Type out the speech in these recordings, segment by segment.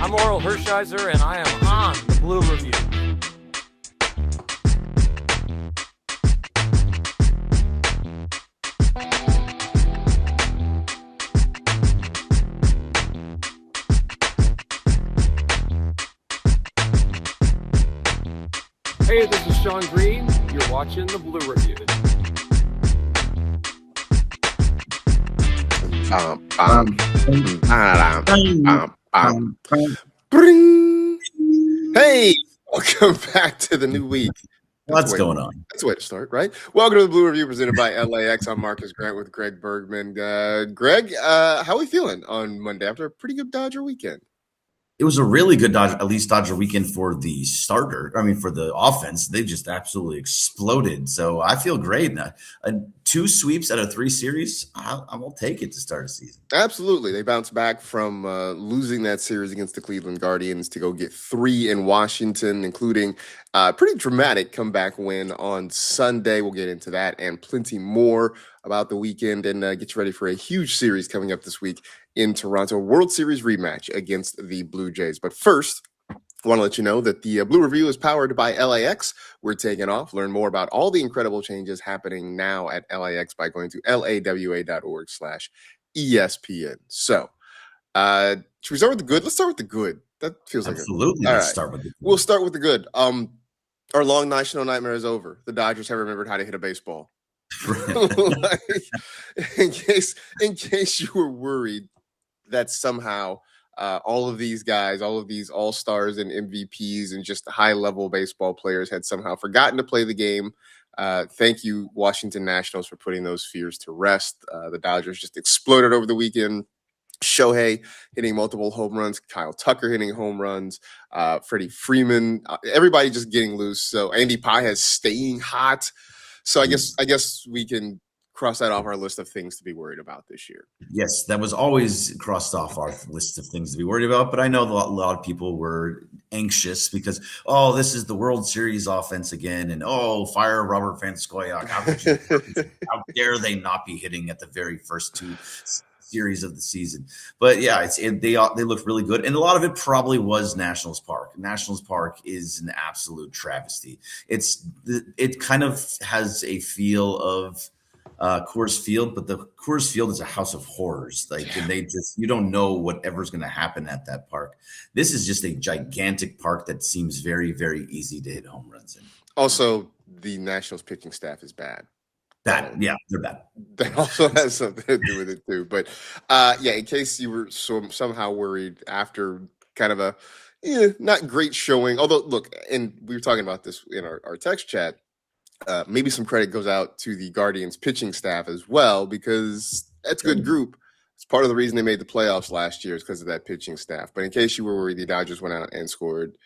I'm Oral Hershiser, and I am on the Blue Review. Hey, this is Sean Green. You're watching the Blue Review. Hey, welcome back to the new week. What's going on? That's the way to start, right? Welcome to the Blue Review presented by LAX. I'm Marcas Grant with Greg Bergman. Greg, how are we feeling on Monday after a pretty good Dodger weekend? It was a really good Dodger weekend for the starter. I mean, for the offense, they just absolutely exploded. So I feel great. 2 sweeps out of 3 series, I will take it to start a season. Absolutely. They bounced back from losing that series against the Cleveland Guardians to go get 3 in Washington, including a pretty dramatic comeback win on Sunday. We'll get into that and plenty more about the weekend and get you ready for a huge series coming up this week in Toronto, World Series rematch against the Blue Jays. But first, I want to let you know that the Blue Review is powered by LAX. We're taking off. Learn more about all the incredible changes happening now at LAX by going to lawa.org/ESPN. So, should we start with the good? Let's start with the good. That feels absolutely. Like Let's start with the good. We'll start with the good. Our long national nightmare is over. The Dodgers have remembered how to hit a baseball. in case you were worried that somehow all of these guys, all of these all-stars and MVPs and just high-level baseball players had somehow forgotten to play the game. Thank you, Washington Nationals, for putting those fears to rest. The Dodgers just exploded over the weekend. Shohei hitting multiple home runs, Kyle Tucker hitting home runs, Freddie Freeman, everybody just getting loose. So Andy Paez staying hot. So I guess we can cross that off our list of things to be worried about this year. Yes, that was always crossed off our list of things to be worried about. But I know a lot of people were anxious because, this is the World Series offense again. And, fire Robert Van Scoyoc. How dare they not be hitting at the very first 2 series of the season? But yeah, they look really good. And a lot of it probably was Nationals Park. Nationals Park is an absolute travesty. It kind of has a feel of Coors Field, but the Coors Field is a house of horrors. You don't know whatever's going to happen at that park. This is just a gigantic park that seems very, very easy to hit home runs in. Also, the Nationals pitching staff is bad. They're bad. That also has something to do with it too. But in case you were somehow worried after kind of a not great showing, although look, and we were talking about this in our text chat, maybe some credit goes out to the Guardians pitching staff as well, because that's a good group. It's part of the reason they made the playoffs last year is because of that pitching staff. But in case you were worried, the Dodgers went out and scored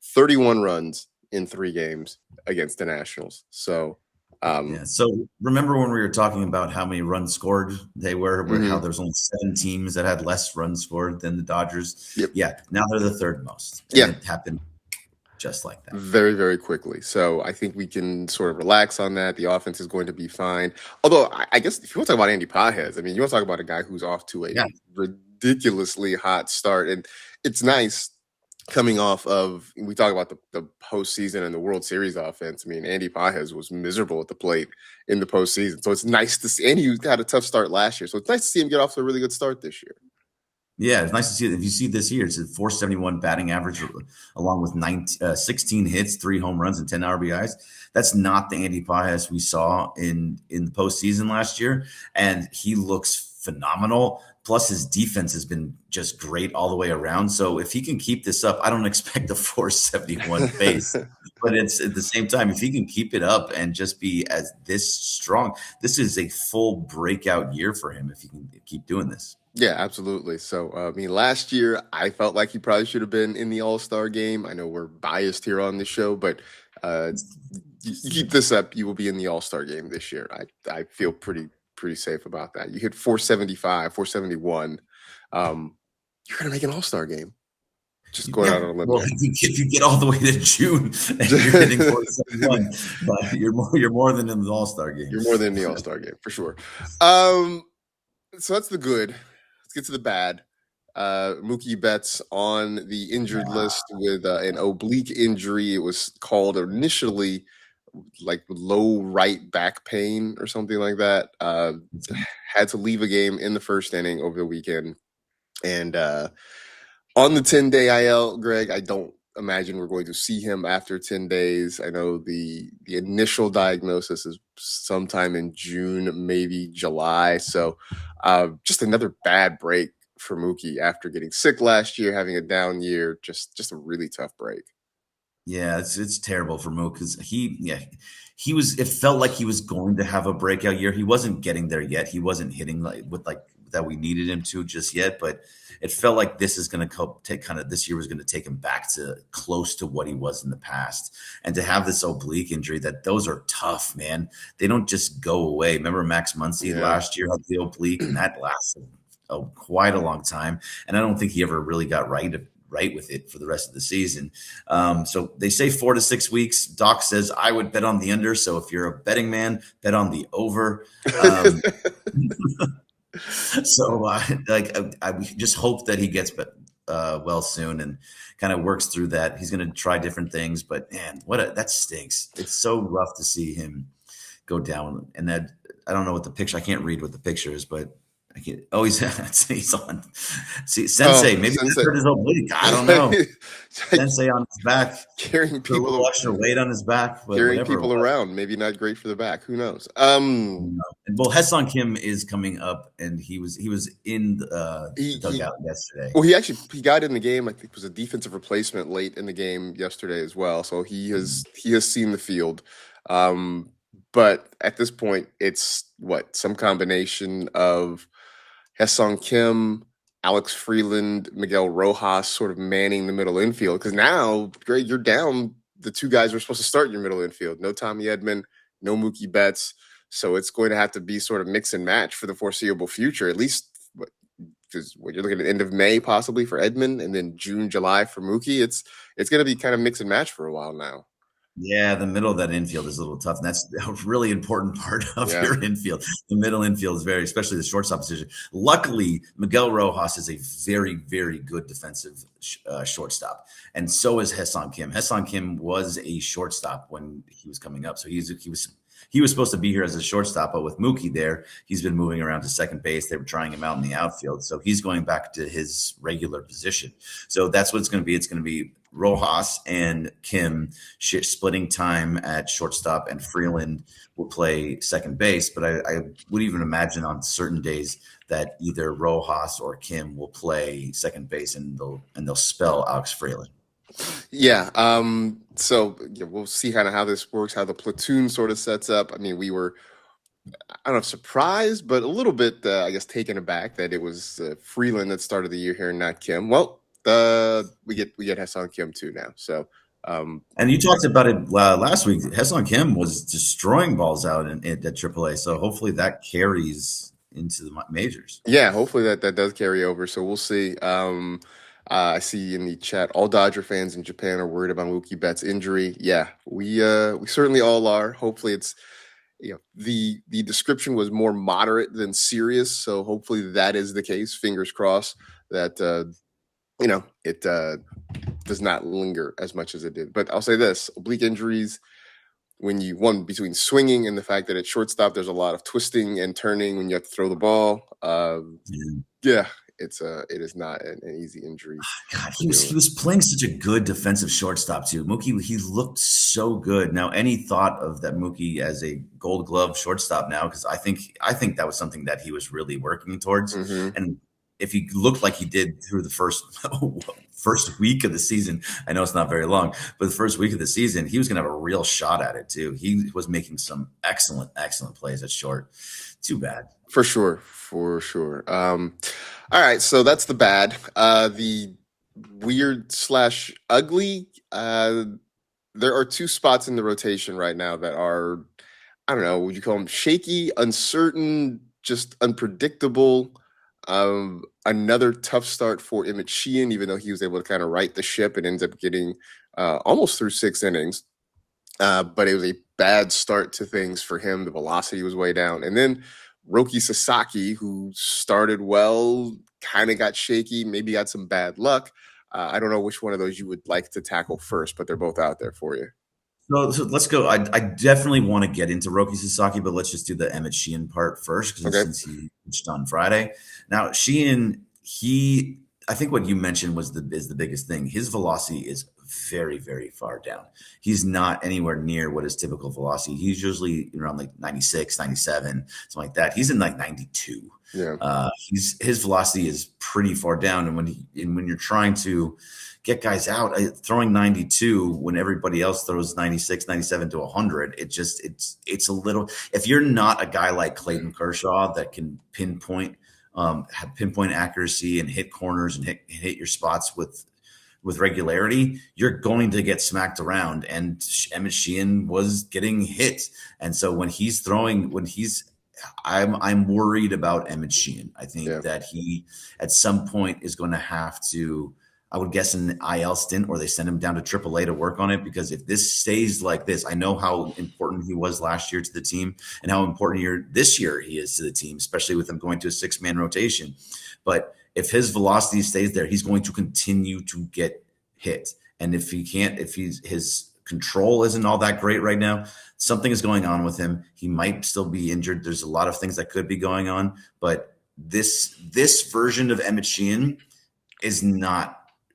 31 runs in 3 games against the Nationals. So So remember when we were talking about how many runs scored they were, how there's only 7 teams that had less runs scored than the Dodgers? Yep. Yeah, now they're the 3rd most. And it happened just like that. Very, very quickly. So I think we can sort of relax on that. The offense is going to be fine. Although I guess if you want to talk about Andy Paez, I mean, you want to talk about a guy who's off to a ridiculously hot start. And it's nice coming off of, we talk about the postseason and the World Series offense. I mean, Andy Paez was miserable at the plate in the postseason. So it's nice to see, and he had a tough start last year. So it's nice to see him get off to a really good start this year. Yeah, it's nice to see it. If you see this year, it's a 471 batting average along with 16 hits, 3 home runs, and 10 RBIs. That's not the Andy Paez we saw in the postseason last year. And he looks phenomenal. Plus, his defense has been just great all the way around. So if he can keep this up, I don't expect a 471 pace. But it's at the same time, if he can keep it up and just be as this strong, this is a full breakout year for him if he can keep doing this. Yeah, absolutely. So, last year, I felt like he probably should have been in the All-Star game. I know we're biased here on the show, but you keep this up, you will be in the All-Star game this year. I feel pretty safe about that. You hit 475, 471. You're going to make an All-Star game. Just going out on a limb. Well, if you get all the way to June and you're hitting 471, but you're more than in the All-Star game. You're more than in the All-Star game, for sure. So that's the good. Let's get to the bad. Mookie Betts on the injured list with an oblique injury. It was called initially like low right back pain or something like that. Had to leave a game in the first inning over the weekend. And on the 10-day IL, Greg, I don't imagine we're going to see him after 10 days. I know the initial diagnosis is sometime in June, maybe July. So just another bad break for Mookie after getting sick last year, having a down year. Just a really tough break. Yeah, it's terrible for Mo because he was. It felt like he was going to have a breakout year. He wasn't getting there yet. He wasn't hitting like that we needed him to just yet. But it felt like this is going to take this year was going to take him back to close to what he was in the past. And to have this oblique injury, those are tough, man. They don't just go away. Remember Max Muncy last year had the oblique, and that lasted quite a long time. And I don't think he ever really got right with it for the rest of the season. So they say 4 to 6 weeks. Doc says I would bet on the under. So if you're a betting man, bet on the over. So I just hope that he gets well soon and kind of works through that. He's going to try different things, but man, that stinks. It's so rough to see him go down. And that I don't know what the picture. I can't read what the picture is, but I can't. Oh, he's on. See, Sensei. Maybe Sensei. Hurt his oblique. I don't know. Sensei on his back, carrying people, a little extra weight on his back, but carrying people around. Maybe not great for the back. Who knows? Well, Ha-Seong Kim is coming up, and he was in the dugout yesterday. Well, he got in the game. I think it was a defensive replacement late in the game yesterday as well. So he has seen the field. But at this point, it's some combination of Ha-Seong Kim, Alex Freeland, Miguel Rojas sort of manning the middle infield. Because now, Greg, you're down the two guys who are supposed to start your middle infield. No Tommy Edman, no Mookie Betts. So it's going to have to be sort of mix and match for the foreseeable future, at least because you're looking at the end of May possibly for Edman and then June, July for Mookie. It's going to be kind of mix and match for a while now. Yeah, the middle of that infield is a little tough, and that's a really important part of your infield. The middle infield is especially the shortstop position. Luckily, Miguel Rojas is a very, very good defensive shortstop, and so is Ha-Seong Kim. Ha-Seong Kim was a shortstop when he was coming up, so he was supposed to be here as a shortstop, but with Mookie there, he's been moving around to second base. They were trying him out in the outfield, so he's going back to his regular position. So that's what it's going to be. It's going to be Rojas and Kim splitting time at shortstop, and Freeland will play second base. But I would even imagine on certain days that either Rojas or Kim will play second base, and they'll spell Alex Freeland. Yeah. So we'll see kind of how this works, how the platoon sort of sets up. I mean, we were, I don't know, surprised, but a little bit, I guess, taken aback that it was Freeland that started the year here and not Kim. Well, we get Ha-Seong Kim too now. So, and you talked about it last week. Ha-Seong Kim was destroying balls out at AAA. So hopefully that carries into the majors. Yeah, hopefully that does carry over. So we'll see. I see in the chat, all Dodger fans in Japan are worried about Mookie Betts' injury. Yeah, we certainly all are. Hopefully it's, the description was more moderate than serious. So hopefully that is the case. Fingers crossed that, it does not linger as much as it did. But I'll say this, oblique injuries, when between swinging and the fact that at shortstop, there's a lot of twisting and turning when you have to throw the ball. It is not an easy injury. God, he was playing such a good defensive shortstop too. Mookie, he looked so good. Now, any thought of that Mookie as a Gold Glove shortstop now? Because I think that was something that he was really working towards. Mm-hmm. And if he looked like he did through the first week of the season, I know it's not very long, but the first week of the season, he was going to have a real shot at it too. He was making some excellent plays at short. Too bad. For sure. All right, so that's the bad. The weird / ugly. There are two spots in the rotation right now that are, I don't know, would you call them shaky, uncertain, just unpredictable? Another tough start for Emmett Sheehan, even though he was able to kind of right the ship and ends up getting almost through 6 innings. But it was a bad start to things for him. The velocity was way down. And then Roki Sasaki, who started well, kind of got shaky, maybe got some bad luck. I don't know which one of those you would like to tackle first, but they're both out there for you. So let's go. I definitely want to get into Roki Sasaki, but let's just do the Emmett Sheehan part first, because Okay. since he pitched on Friday. Now Sheehan, I think what you mentioned is the biggest thing. His velocity is very, very far down. He's not anywhere near what his typical velocity. He's usually around like 96, 97, something like that. He's in like 92. Yeah. His velocity is pretty far down, and when you're trying to get guys out, throwing 92 when everybody else throws 96, 97 to 100, it's a little. If you're not a guy like Clayton Kershaw that can have pinpoint accuracy and hit corners and hit your spots with regularity, you're going to get smacked around. And Emmett Sheehan was getting hit, and so I'm worried about Emmett Sheehan. I think that he at some point is going to have to, I would guess, an IL stint, or they send him down to AAA to work on it. Because if this stays like this, I know how important he was last year to the team and how important this year he is to the team, especially with him going to a 6-man rotation. But if his velocity stays there, he's going to continue to get hit. And if his control isn't all that great right now, something is going on with him. He might still be injured. There's a lot of things that could be going on, but this version of Emmett Sheehan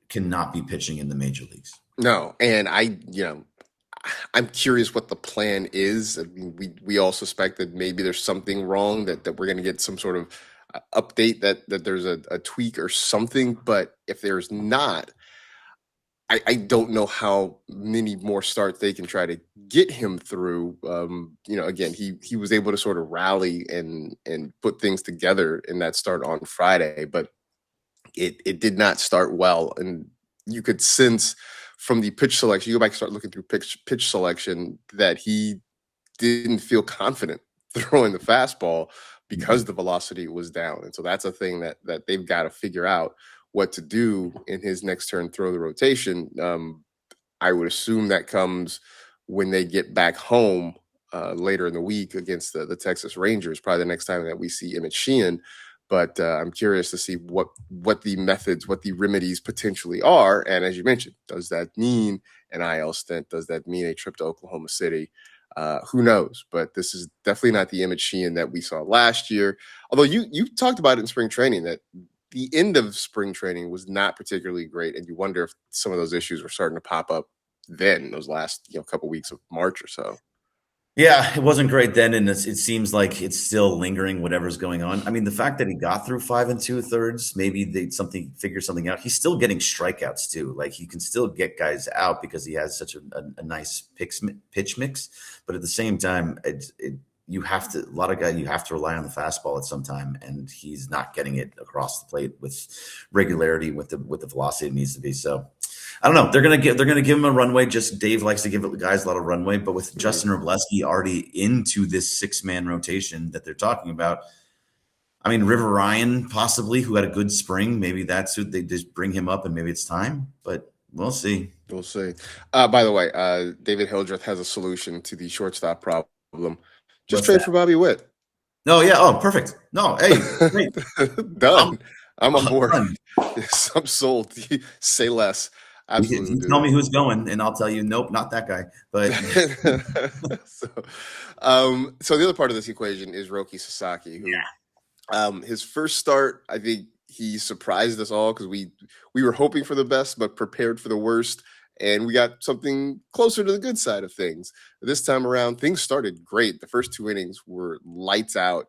cannot be pitching in the major leagues. No, and I'm curious what the plan is. I mean, we all suspect that maybe there's something wrong, that we're going to get some sort of update, that there's a tweak or something. But if there's not, I don't know how many more starts they can try to get him through. Again, he was able to sort of rally and put things together in that start on Friday, but it did not start well. And you could sense from the pitch selection, you go back and start looking through pitch selection, that he didn't feel confident throwing the fastball because the velocity was down. And so that's a thing that they've got to figure out what to do in his next turn throw the rotation. I would assume that comes when they get back home later in the week against the Texas Rangers, probably the next time that we see Emmett Sheehan. But I'm curious to see what the methods, what the remedies potentially are. And as you mentioned, does that mean an IL stint? Does that mean a trip to Oklahoma City? Who knows? But this is definitely not the Emmett Sheehan that we saw last year. Although you talked about it in spring training, that the end of spring training was not particularly great, and you wonder if some of those issues were starting to pop up then, those last couple weeks of March or so. Yeah, it wasn't great then, and it seems like it's still lingering, whatever's going on. I mean, the fact that he got through 5 2/3, maybe they figure something out. He's still getting strikeouts too. Like, he can still get guys out because he has such a nice pitch mix. But at the same time, you have to rely on the fastball at some time, and he's not getting it across the plate with regularity, with the velocity it needs to be. So I don't know. They're gonna give him a runway. Just Dave likes to give guys a lot of runway, but with Justin Wrobleski already into this 6-man rotation that they're talking about, I mean, River Ryan possibly, who had a good spring, maybe that's who they just bring him up, and maybe it's time. But we'll see. We'll see. By the way, David Hildreth has a solution to the shortstop problem. Just trade for Bobby Witt. No, yeah. Oh, perfect. No, hey, great. Done. I'm on board. Yes, I'm sold. Say less. Absolutely. You tell me who's going, and I'll tell you, nope, not that guy. But so the other part of this equation is Roki Sasaki, who his first start, I think he surprised us all, because we were hoping for the best but prepared for the worst. And we got something closer to the good side of things. This time around, things started great. The first 2 innings were lights out.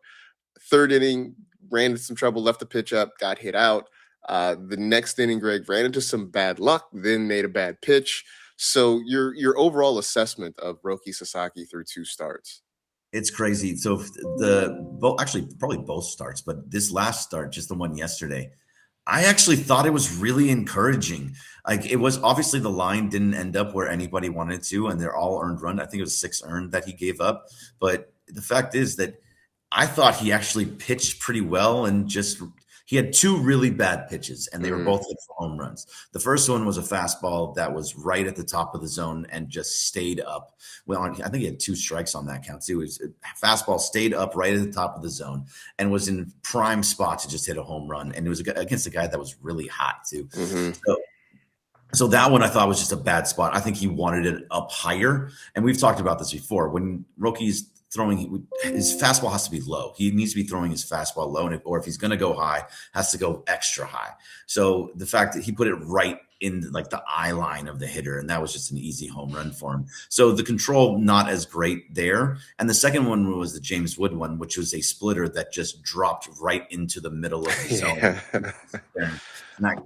Third inning, ran into some trouble, left the pitch up, got hit out. The next inning, Greg ran into some bad luck, then made a bad pitch. So your overall assessment of Roki Sasaki through 2 starts? It's crazy. So actually probably both starts, but this last start, just the one yesterday, I actually thought it was really encouraging. Like, it was obviously the line didn't end up where anybody wanted to, and they're all earned run. I think it was 6 earned that he gave up. But the fact is that I thought he actually pitched pretty well, and He had two really bad pitches, and they were Mhm. both hit for home runs. The first one was a fastball that was right at the top of the zone and just stayed up. Well, I think he had 2 strikes on that count too. Fastball stayed up right at the top of the zone and was in prime spot to just hit a home run. And it was against a guy that was really hot too. Mhm. So that one I thought was just a bad spot. I think he wanted it up higher. And we've talked about this before. When Roki's throwing, his fastball has to be low. He needs to be throwing his fastball low. Or if he's going to go high, has to go extra high. So the fact that he put it right in like the eye line of the hitter, and that was just an easy home run for him. So the control, not as great there. And the second one was the James Wood one, which was a splitter that just dropped right into the middle of the zone.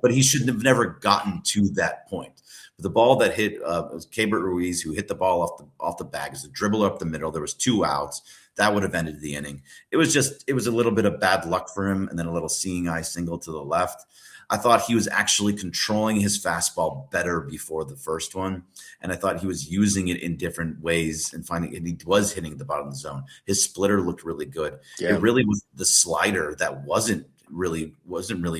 But he should have never gotten to that point. The ball that hit was Keibert Ruiz, who hit the ball off the bag. It was a dribble up the middle. There was 2 outs. That would have ended the inning. It was a little bit of bad luck for him, and then a little seeing eye single to the left. I thought he was actually controlling his fastball better before the first one, and I thought he was using it in different ways and he was hitting the bottom of the zone. His splitter looked really good. Yeah. It really was the slider that wasn't really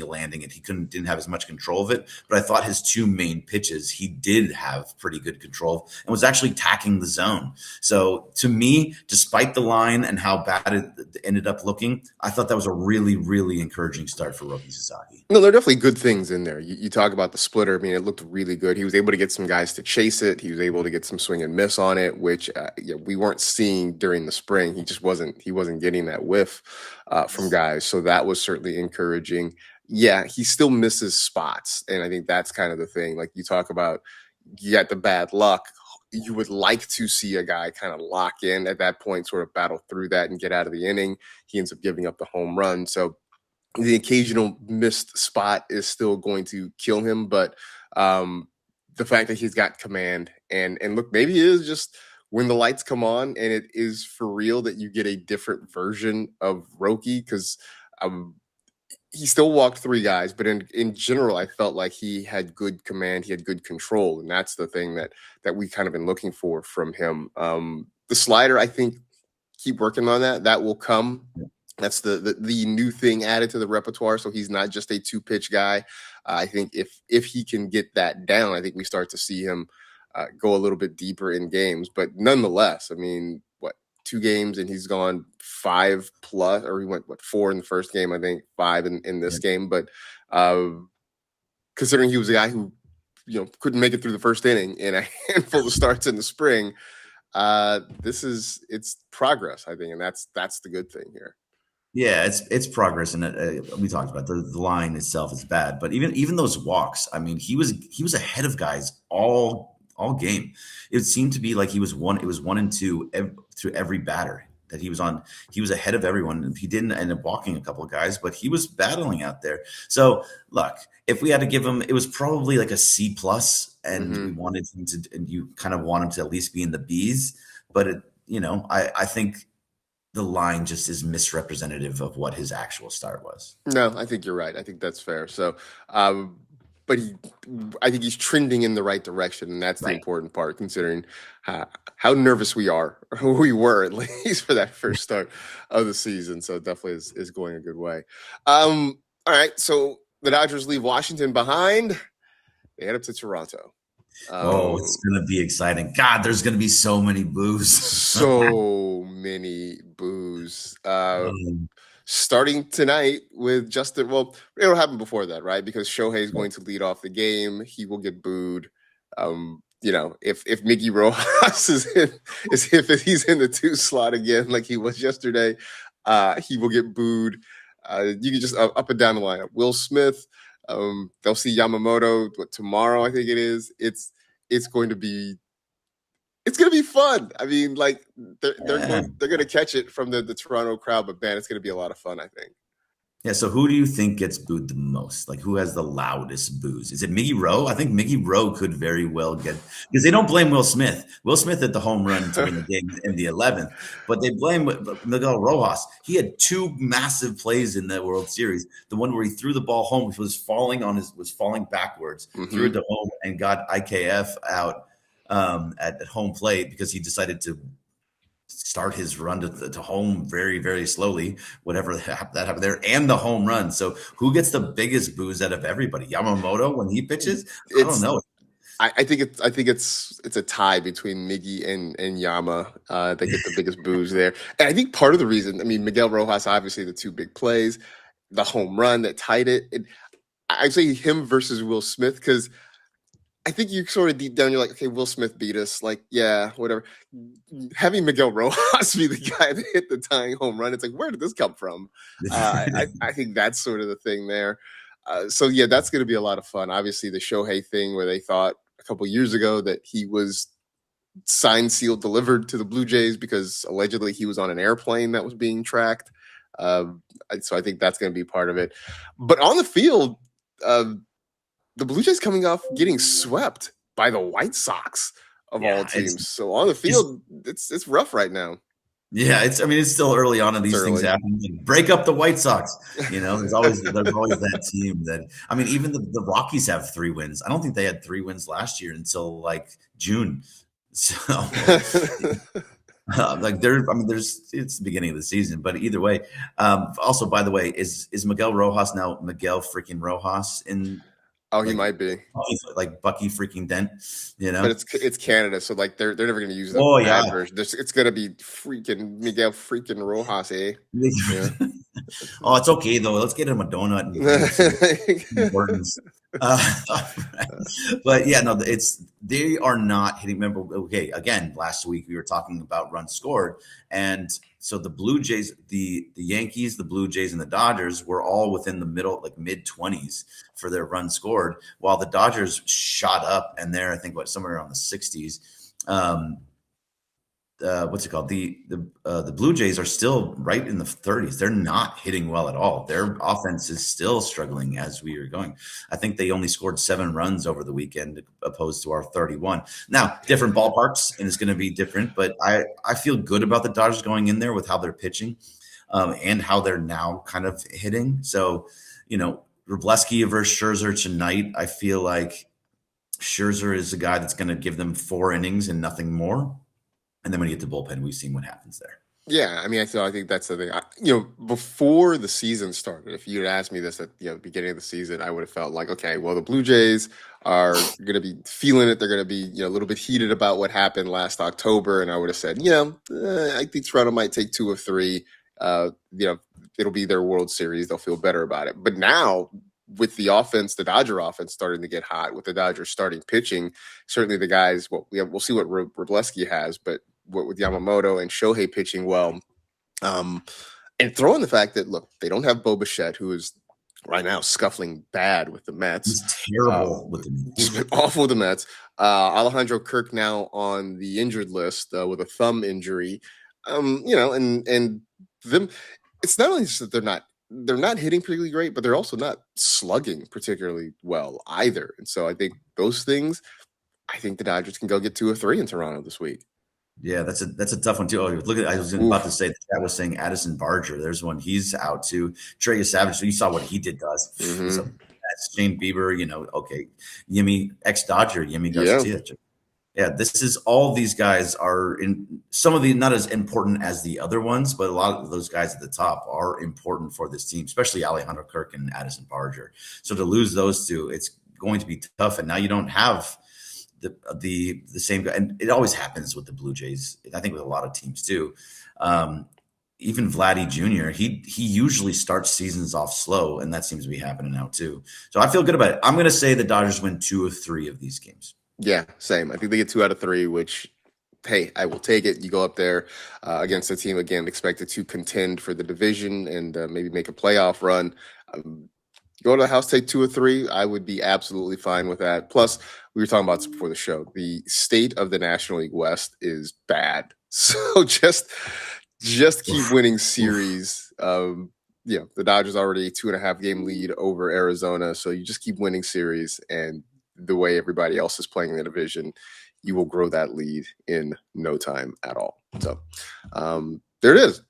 landing it. He didn't have as much control of it, but I thought his 2 main pitches, he did have pretty good control and was actually tacking the zone. So to me, despite the line and how bad it ended up looking, I thought that was a really, really encouraging start for Roki Sasaki. No, there are definitely good things in there. You talk about the splitter. I mean, it looked really good. He was able to get some guys to chase it. He was able to get some swing and miss on it, which we weren't seeing during the spring. He wasn't getting that whiff from guys. So that was certainly encouraging. Yeah, he still misses spots. And I think that's kind of the thing. Like you talk about, you got the bad luck. You would like to see a guy kind of lock in at that point, sort of battle through that and get out of the inning. He ends up giving up the home run. So the occasional missed spot is still going to kill him, but the fact that he's got command and look, maybe it is just when the lights come on and it is for real that you get a different version of Roki, because he still walked 3 guys, but in general, I felt like he had good command, he had good control, and that's the thing that we kind of been looking for from him. The slider, I think, keep working on that. That will come. That's the new thing added to the repertoire. So he's not just a 2-pitch guy. I think if he can get that down, I think we start to see him go a little bit deeper in games. But nonetheless, I mean, 2 games and he's gone 5+, or he went 4 in the first game, I think 5 in this game. But considering he was a guy who couldn't make it through the first inning in a handful of starts in the spring, it's progress, I think, and that's the good thing here. Yeah, it's progress, and we talked about the line itself is bad, but even those walks, I mean, he was ahead of guys all game. It seemed to be like it was 1 and 2 through every batter that he was on. He was ahead of everyone. He didn't end up walking a couple of guys, but he was battling out there. So look, if we had to give him, it was probably like a C+, and we wanted him to, and you kind of want him to at least be in the Bs, but I think the line just is misrepresentative of what his actual start was. No, I think you're right. I think that's fair. So, but I think he's trending in the right direction, and that's the important part, considering how nervous we were at least for that first start of the season. So it definitely is going a good way. All right, so the Dodgers leave Washington behind. They head up to Toronto. It's going to be exciting. God, there's going to be so many boos. So many boos. Starting tonight with Justin. Well, it'll happen before that, right? Because Shohei is going to lead off the game. He will get booed. If Mickey Rojas if he's in the 2 slot again, like he was yesterday, he will get booed. You can just up and down the lineup. Will Smith. They'll see Yamamoto tomorrow, I think it is. It's going to be fun. I mean, like they're going to catch it from the Toronto crowd, but man, it's going to be a lot of fun, I think. Yeah. So who do you think gets booed the most? Like, who has the loudest boos? Is it Miggy Rowe? I think Miggy Rowe could very well get, because they don't blame Will Smith. Will Smith hit the home run to win the game in the 11th, but they blame Miguel Rojas. He had 2 massive plays in the World Series. The one where he threw the ball home, which was falling backwards, threw it to home, and got IKF out at home plate because he decided to start his run to home very, very slowly, whatever that happened there, and the home run. So who gets the biggest boos out of everybody? Yamamoto when he pitches? I don't It's know. I think it's a tie between Miggy and Yama that get the biggest boos there. And I think part of the reason, I mean, Miguel Rojas, obviously the two big plays, the home run that tied it. I say him versus Will Smith because I think you sort of deep down, you're like, okay, Will Smith beat us. Like, yeah, whatever. Having Miguel Rojas be the guy that hit the tying home run, it's like, where did this come from? I think that's sort of the thing there. So, yeah, that's going to be a lot of fun. Obviously, the Shohei thing where they thought a couple years ago that he was signed, sealed, delivered to the Blue Jays because allegedly he was on an airplane that was being tracked. So I think that's going to be part of it. But on the field, the Blue Jays coming off getting swept by the White Sox of all teams. So on the field, it's rough right now. Yeah, it's still early on and these things happen. Break up the White Sox. There's always that team that even the Rockies have 3 wins. I don't think they had 3 wins last year until like June. So it's the beginning of the season, but either way. Also, by the way, is Miguel Rojas now Miguel freaking Rojas in? Oh, he might be like Bucky freaking Dent, But it's Canada, so like they're never going to use the bad version. It's going to be freaking Miguel freaking Rojas, eh? Yeah. Oh, it's okay though. Let's get him a donut but yeah, no, they are not hitting. Remember, okay, again, last week we were talking about runs scored, and so the Blue Jays, the Yankees, the Blue Jays, and the Dodgers were all within the middle, like mid-20s for their runs scored, while the Dodgers shot up, and they're I think somewhere around the 60s. What's it called? The Blue Jays are still right in the 30s. They're not hitting well at all. Their offense is still struggling as we are going. I think they only scored 7 runs over the weekend opposed to our 31. Now, different ballparks, and it's going to be different, but I feel good about the Dodgers going in there with how they're pitching and how they're now kind of hitting. So, Wroblewski versus Scherzer tonight, I feel like Scherzer is a guy that's going to give them 4 innings and nothing more. And then when you get to bullpen, we've seen what happens there. Yeah, I think that's the thing. Before the season started, if you had asked me this at the beginning of the season, I would have felt like, okay, well, the Blue Jays are going to be feeling it. They're going to be a little bit heated about what happened last October, and I would have said, I think Toronto might take 2 of 3. It'll be their World Series. They'll feel better about it. But now, with the offense, the Dodger offense starting to get hot, with the Dodgers starting pitching, certainly the guys. Well, we'll see what Wroblewski has, but with Yamamoto and Shohei pitching well, and throwing the fact that, look, they don't have Bo Bichette, who is right now scuffling bad with the Mets. He's terrible with the Mets. He's been awful with the Mets. Alejandro Kirk now on the injured list with a thumb injury. And them. It's not only just that they're not hitting particularly great, but they're also not slugging particularly well either. And so I think those things, I think the Dodgers can go get 2 or 3 in Toronto this week. Yeah, that's a tough one too. Oh, look at I was about to say the chat was saying Addison Barger. There's one, he's out too. Trey Savage, so you saw what he did to us. Mm-hmm. That's Shane Bieber, okay. Yimmy, ex-Dodger, Yimmy Garcia. Yeah, this is all these guys are in some of the not as important as the other ones, but a lot of those guys at the top are important for this team, especially Alejandro Kirk and Addison Barger. So to lose those 2, it's going to be tough. And now you don't have the same guy, and it always happens with the Blue Jays. I think with a lot of teams too. Even Vladdy Jr., he usually starts seasons off slow, and that seems to be happening now too. So I feel good about it. I'm going to say the Dodgers win 2 of 3 of these games. Yeah, same. I think they get 2 out of 3, which, hey, I will take it. You go up there against a team, again, expected to contend for the division and maybe make a playoff run. Go to the house, take 2 or 3. I would be absolutely fine with that. Plus, we were talking about this before the show. The state of the National League West is bad. So just keep winning series. The Dodgers already a 2.5 game lead over Arizona. So you just keep winning series, and the way everybody else is playing in the division, you will grow that lead in no time at all. So there it is.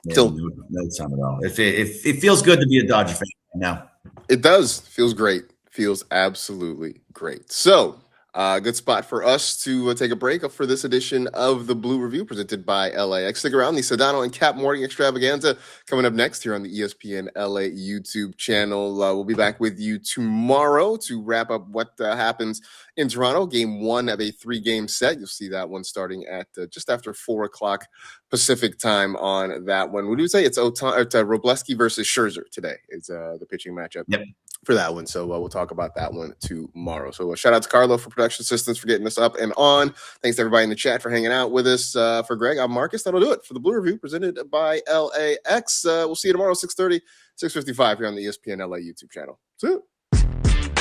Yeah, no time at all. It feels good to be a Dodger fan right now. It does. Feels great. Feels absolutely great. So Good spot for us to take a break for this edition of the Blue Review presented by LAX. Stick around. The Sedano and Cap Morning Extravaganza coming up next here on the ESPN LA YouTube channel. We'll be back with you tomorrow to wrap up what happens in Toronto. Game 1 of a 3-game set. You'll see that one starting at just after 4 o'clock Pacific time on that one. Would you say it's Robleski versus Scherzer today is the pitching matchup? Yep. For that one. So we'll talk about that one tomorrow. So shout out to Carlo for production assistance for getting us up and on. Thanks to everybody in the chat for hanging out with us. For Greg, I'm Marcus. That'll do it for the Blue Review presented by LAX. We'll see you tomorrow, 6:30, 6:55 here on the ESPN LA YouTube channel. See you.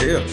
Yeah.